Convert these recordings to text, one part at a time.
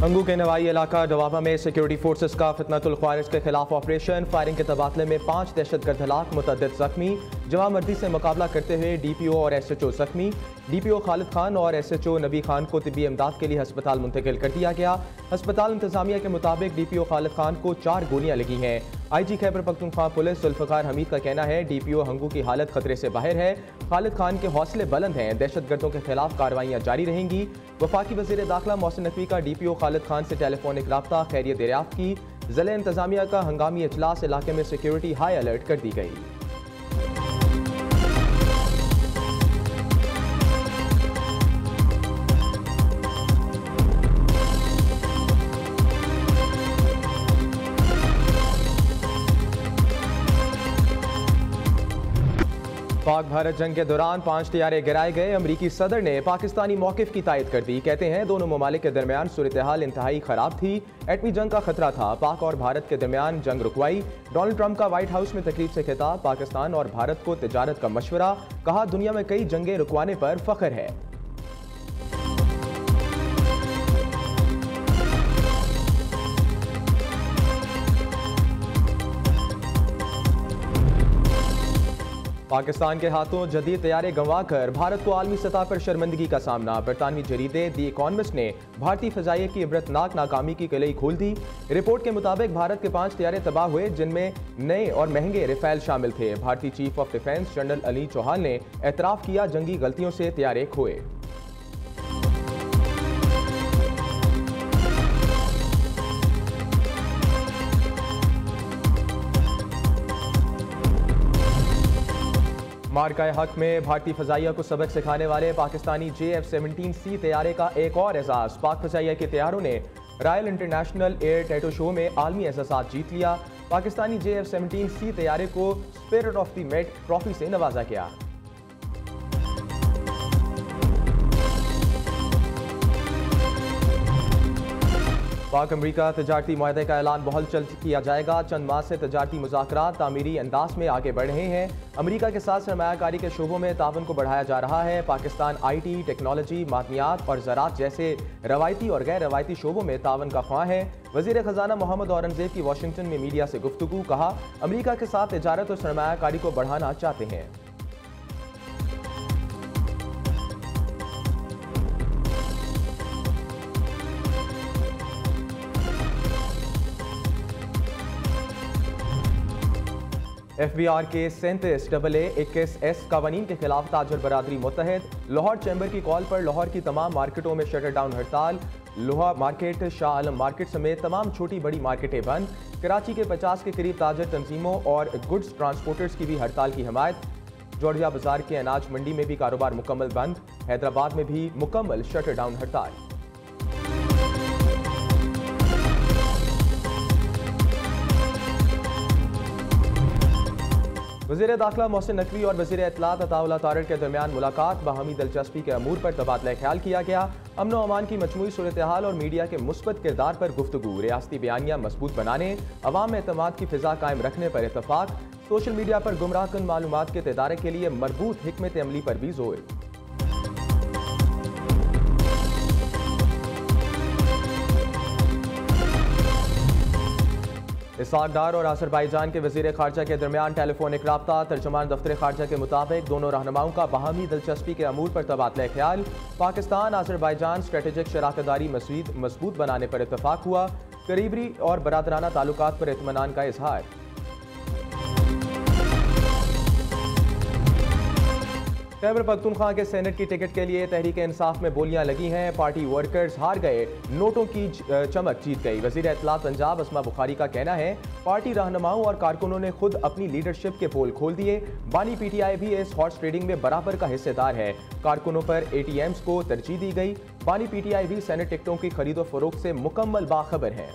हंगू के नवाई इलाका डवाबा में सिक्योरिटी फोर्सेस का फितनतुल ख्वारिज के खिलाफ ऑपरेशन। फायरिंग के तबादले में 5 दहशतगर्द हलाक, मुतअद्दिद जख्मी। जवामर्दी से मुकाबला करते हुए DPO और SHO जख्मी। DPO खालिद खान और SHO नबी खान को तिब्बी इमदाद के लिए अस्पताल मुंतकिल कर दिया गया। अस्पताल इंतजामिया के मुताबिक DPO खालिद खान को 4 गोलियां लगी हैं। IG खैबर पख्तूनख्वा पुलिस जुल्फ़िकार हमीद का कहना है DPO हंगू की हालत खतरे से बाहर है। खालिद खान के हौसले बुलंद हैं। दहशतगर्दों के खिलाफ कार्रवाइयाँ जारी रहेंगी। वफाकी वज़ीर दाखिला मोहसिन नकवी का DPO खालिद खान से टेलीफोनिक राब्ता, खैरियत दरियाफ्त की। ज़िला इंतजामिया का हंगामी इजलास, इलाके में सिक्योरिटी हाई अलर्ट कर दी गई। पाक भारत जंग के दौरान 5 तैयारे गिराए गए। अमरीकी सदर ने पाकिस्तानी मौक़िफ़ की तायद कर दी। कहते हैं दोनों ममालिक के दरमियान सूरत हाल इंतहाई ख़राब थी। एटमी जंग का खतरा था। पाक और भारत के दरमियान जंग रुकवाई। डोनाल्ड ट्रंप का व्हाइट हाउस में तकरीब से खिताब। पाकिस्तान और भारत को तिजारत का मशवरा। कहा दुनिया में कई जंगें रुकवाने पर फ़ख्र है। पाकिस्तान के हाथों जदीद तैयारे गंवा कर भारत को आलमी सतह पर शर्मिंदगी का सामना। बरतानवी जरीदे दी इकॉनमिस्ट ने भारतीय फजाइये की इबरतनाक नाकामी की किलई खोल दी। रिपोर्ट के मुताबिक भारत के 5 तैयारे तबाह हुए, जिनमें नए और महंगे राफेल शामिल थे। भारतीय chief of defence general Ali Chauhan ने एतराफ़ किया जंगी गलतियों से तैयारे खोए। मार्का हक में भारतीय फजाइया को सबक सिखाने वाले पाकिस्तानी JF-17C तैयारे का एक और एजाज। पाक फजाइया के तैयारों ने royal international air tattoo show में आलमी एजाज़ात जीत लिया। पाकिस्तानी JF-17C तैयारे को spirit of the meet trophy से नवाजा गया। पाक अमरीका तजारती मुआहदे का ऐलान बहुत जल्द किया जाएगा। चंद माह से तजारती मुज़ाकरात तामीरी अंदाज में आगे बढ़ रहे हैं। अमरीका के साथ सरमायाकारी के शोबों में तावन को बढ़ाया जा रहा है। पाकिस्तान IT, टेक्नोलॉजी, मादनियात और ज़राअत जैसे रवायती और गैर रवायती शोबों में तावन का ख्वाह है। वज़ीर ख़जाना मोहम्मद औरंगज़ेब की वाशिंगटन में मीडिया से गुफ्तगू। कहा अमरीका के साथ तिजारत और सरमायाकारी को बढ़ाना चाहते हैं। FBR के 37AA21S कवानीन के खिलाफ ताजर बरादरी मुत्तहद। लाहौर चैम्बर की कॉल पर लाहौर की तमाम मार्केटों में शटर डाउन हड़ताल। लोहा मार्केट, शाह आलम मार्केट समेत तमाम छोटी बड़ी मार्केटें बंद। कराची के 50 के करीब ताजर तंजीमों और गुड्स ट्रांसपोर्टर्स की भी हड़ताल की हमायत। जॉर्जिया बाजार के अनाज मंडी में भी कारोबार मुकम्मल बंद। हैदराबाद में भी मुकम्मल शटर डाउन हड़ताल। वज़ीर दाखिला मोहसिन नकवी और वज़ीर इत्तलात अताउल्लाह तारिक के दरमियान मुलाकात। बाहमी दिलचस्पी के अमूर पर तबादला ख्याल किया गया। अमन व अमान की मजमूई सूरत हाल और मीडिया के मुस्बत किरदार पर गुफ्तगू। रियासती बयानिया मजबूत बनाने, अवाम में एतमाद की फ़िज़ा कायम रखने पर इतफाक। सोशल मीडिया पर गुमराह कुन मालूमात के तदारे के लिए मरबूत हिकमत अमली पर भी जोर। इसहाक डार और अज़रबैजान के वज़ीर ख़ारजा के दरमियान टेलीफोनिक राब्ता। तर्जुमान दफ्तर ख़ारजा के मुताबिक दोनों रहनुमाओं का बाहमी दिलचस्पी के अमूर पर तबादला ख्याल। पाकिस्तान अज़रबैजान स्ट्रेटेजिक शराकतदारी मज़ीद मजबूत बनाने पर इतफाक हुआ। करीबी और बरादराना ताल्लुकात पर इत्मीनान का इजहार। खैबर पख्तूनख्वा के सेनेट की टिकट के लिए तहरीक इंसाफ में बोलियां लगी हैं। पार्टी वर्कर्स हार गए, नोटों की चमक जीत गई। वज़ीर इत्तलात पंजाब अस्मा बुखारी का कहना है पार्टी रहनुमाओं और कारकुनों ने खुद अपनी लीडरशिप के पोल खोल दिए। बानी PTI भी इस हॉर्स ट्रेडिंग में बराबर का हिस्सेदार है। कारकुनों पर ATMs को तरजीह दी गई। बानी PTI भी सेनेट टिकटों की खरीदो फरोख्त से मुकम्मल बाखबर है।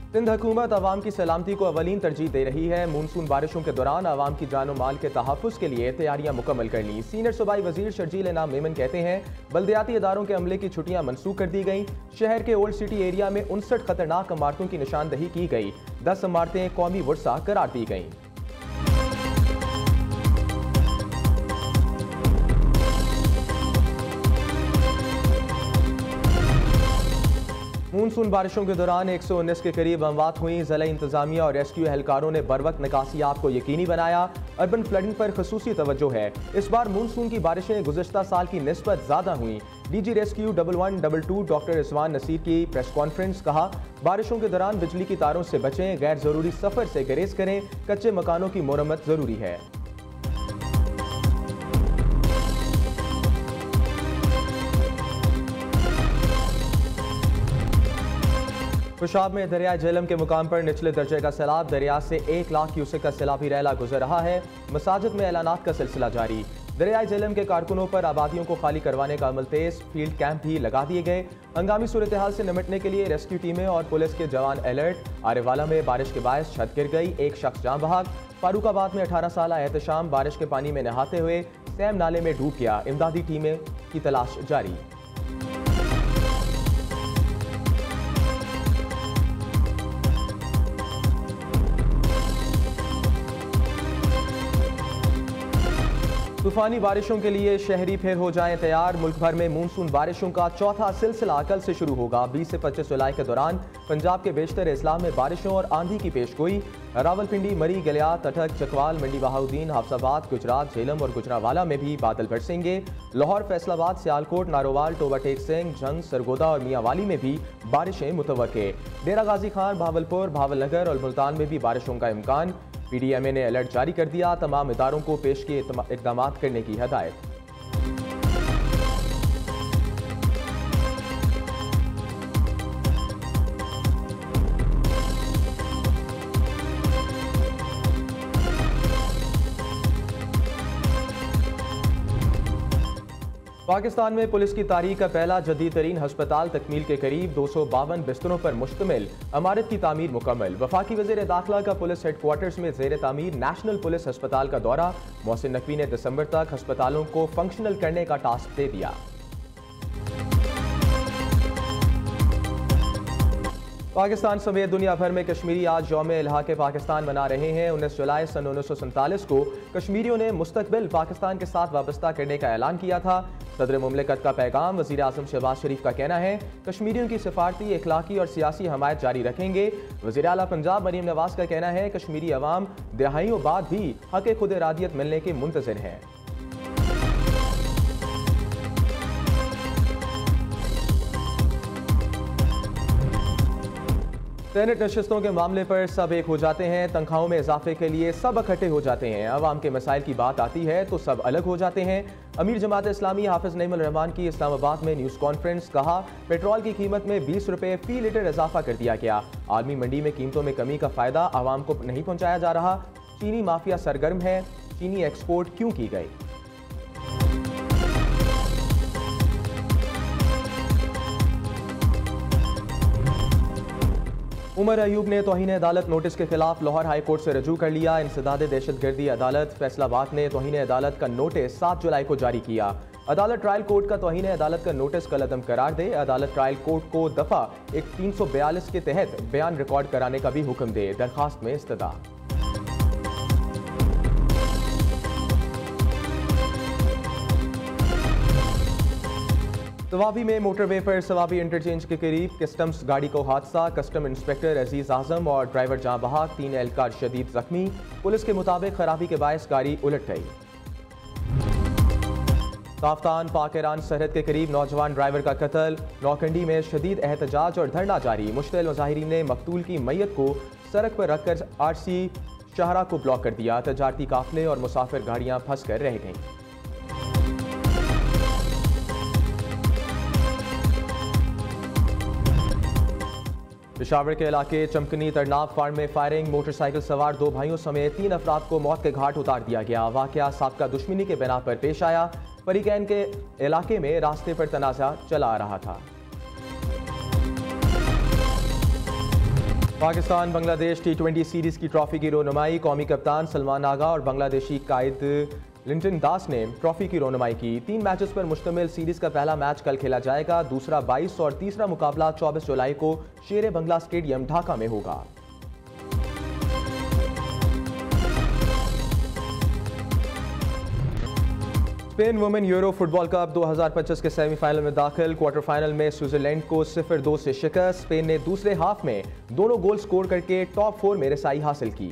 सिंध हुकूमत अवाम की सलामती को अवलीन तरजीह दे रही है। मानसून बारिशों के दौरान अवाम की जान और माल के तहफ़्फ़ुज़ के लिए तैयारियां मुकम्मल कर ली। सीनियर सूबाई वज़ीर शर्जील इनाम मेमन कहते हैं बल्दियाती इदारों के अमले की छुट्टियां मनसूख कर दी गई। शहर के ओल्ड सिटी एरिया में 59 खतरनाक इमारतों की निशानदही की गई। 10 इमारतें कौमी वर्सा करार दी गईं। मानसून बारिशों के दौरान 119 के करीब अमवात हुई। ज़िला इंतजामिया और रेस्क्यू एहलकारों ने बरवक्त निकासियात को यकीनी बनाया। अर्बन फ्लडिंग पर खसूसी तवज्जो है। इस बार मानसून की बारिशें गुज़िश्ता साल की निस्बत ज़्यादा हुई। DG rescue 1122 doctor Rizwan Naseer की प्रेस कॉन्फ्रेंस। कहा, बारिशों के दौरान बिजली की तारों से बचें, गैर ज़रूरी सफ़र से गुरेज करें, कच्चे मकानों की मुरम्मत ज़रूरी है। खुशाब में दरिया झेलम के मुकाम पर निचले दर्जे का सैलाब। दरिया से 1 लाख क्यूसेक का सैलाबी रैला गुजर रहा है। मसाजिद में ऐलानात का सिलसिला जारी। दरिया झेलम के कारकुनों पर आबादियों को खाली करवाने का अमल तेज। फील्ड कैंप भी लगा दिए गए। हंगामी सूरत हाल से निपटने के लिए रेस्क्यू टीमें और पुलिस के जवान अलर्ट। आरेवाला में बारिश के बायस छत गिर गई, एक शख्स जान बहक। फारूकाबाद में 18 साल एहतशाम बारिश के पानी में नहाते हुए सैम नाले में डूब गया। इमदादी टीमें की तलाश जारी। तूफानी बारिशों के लिए शहरी फिर हो जाएं तैयार। मुल्क भर में मानसून बारिशों का चौथा सिलसिला कल से शुरू होगा। 20 से 25 जुलाई के दौरान पंजाब के बेशतर इस्लाम में बारिशों और आंधी की पेशगोई। रावलपिंडी, मरी, गलियात, अटक, चकवाल, मंडी बहाउद्दीन, हाफसाबाद, गुजरात, झेलम और गुजरावाला में भी बादल बरसेंगे। लाहौर, फैसलाबाद, सियालकोट, नारोवाल, टोबा टेक सिंह, झंग, सरगोदा और मियांवाली में भी बारिशें मुतवक्के। डेरा गाजी खान, भावलपुर, भावलनगर और मुल्तान में भी बारिशों का इम्कान। पीडीएमए ने अलर्ट जारी कर दिया। तमाम इदारों को पेश किए इकदाम करने की हदायत। पाकिस्तान में पुलिस की तारीख का पहला जदीद तरीन हस्पताल तकमील के करीब। 252 बिस्तरों पर मुश्तमिल इमारत की तामीर मुकम्मल। वफाकी वज़ीर दाखिला का पुलिस हेडक्वार्टर्स में ज़ेर तामीर नेशनल पुलिस अस्पताल का दौरा। मोहसिन नकवी ने दिसंबर तक अस्पतालों को फंक्शनल करने का टास्क दे दिया। पाकिस्तान समेत दुनिया भर में कश्मीरी आज यौम इल्हाक़े पाकिस्तान मना रहे हैं। 19 जुलाई सन 1947 को कश्मीरियों ने मुस्तकबिल पाकिस्तान के साथ वाबस्ता करने का ऐलान किया था। सदर मुमलिकत का पैगाम। वज़ीर आज़म शहबाज शरीफ का कहना है, कश्मीरियों की सिफारती, इखलाकी और सियासी हमायत जारी रखेंगे। वज़ीर आला पंजाब मरीम नवाज का कहना है, कश्मीरी अवाम दहाइयों बाद भी हक़ खुद इरादियत मिलने के मुंतज़िर है। सेनेट नशिस्तों के मामले पर सब एक हो जाते हैं। तनख्वाहों में इजाफे के लिए सब इकट्ठे हो जाते हैं। अवाम के मसाइल की बात आती है तो सब अलग हो जाते हैं। अमीर जमात इस्लामी हाफिज नईमुल रहमान की इस्लामाबाद में न्यूज़ कॉन्फ्रेंस। कहा, पेट्रोल की कीमत में 20 रुपये फी लीटर इजाफा कर दिया गया। आलमी मंडी में कीमतों में कमी का फायदा आवाम को नहीं पहुंचाया जा रहा। चीनी माफिया सरगर्म है। चीनी एक्सपोर्ट क्यों की गई? उमर अयूब ने तौहीन अदालत नोटिस के खिलाफ लाहौर हाई कोर्ट से रजू कर लिया। इंसदाद दहशतगर्दी अदालत फैसलाबाद ने तौहीन अदालत का नोटिस 7 जुलाई को जारी किया। अदालत ट्रायल कोर्ट का तौहीन अदालत का नोटिस कलअदम करार दे। अदालत ट्रायल कोर्ट को दफ़ा 342 के तहत बयान रिकॉर्ड कराने का भी हुक्म दे। दरखास्त में इस्तदा। सवाबी में मोटरवे पर सवाबी इंटरचेंज के करीब कस्टम्स गाड़ी को हादसा। कस्टम इंस्पेक्टर अजीज आजम और ड्राइवर जहां बहाक, 3 एहलकार शदीद जख्मी। पुलिस के मुताबिक खराबी के बायस गाड़ी उलट गई। काफ्तान पाक ईरान सरहद के करीब नौजवान ड्राइवर का कत्ल। नौकंडी में शदीद एहतजाज और धरना जारी। मुश्तिल मुजाहिरीन ने मकतूल की मैयत को सड़क पर रखकर आरसी शाहरा को ब्लॉक कर दिया। तजारती काफिले और मुसाफिर गाड़ियां फंस कर रह गईं। पेशावर के इलाके चमकनी तरनाब फार्म में फायरिंग। मोटरसाइकिल सवार 2 भाइयों समेत 3 अफराद को मौत के घाट उतार दिया गया। वाकया साबका दुश्मनी के बिना पर पेश आया। फरीकैन के इलाके में रास्ते पर तनाज़ा चला आ रहा था। पाकिस्तान बांग्लादेश T20 सीरीज की ट्रॉफी की रोनुमाई। कौमी कप्तान सलमान आगा और बांग्लादेशी कायद लिंटन दास ने ट्रॉफी की रोनुमाई की। 3 मैचेस पर मुश्तमिल सीरीज का पहला मैच कल खेला जाएगा। दूसरा 22 और तीसरा मुकाबला 24 जुलाई को शेर बंगला स्टेडियम ढाका में होगा। Spain women euro football cup 2025 के सेमीफाइनल में दाखिल। क्वार्टर फाइनल में स्विट्जरलैंड को 0-2 से शिकस्त। स्पेन ने दूसरे हाफ में दोनों गोल स्कोर करके टॉप 4 में रसाई हासिल की।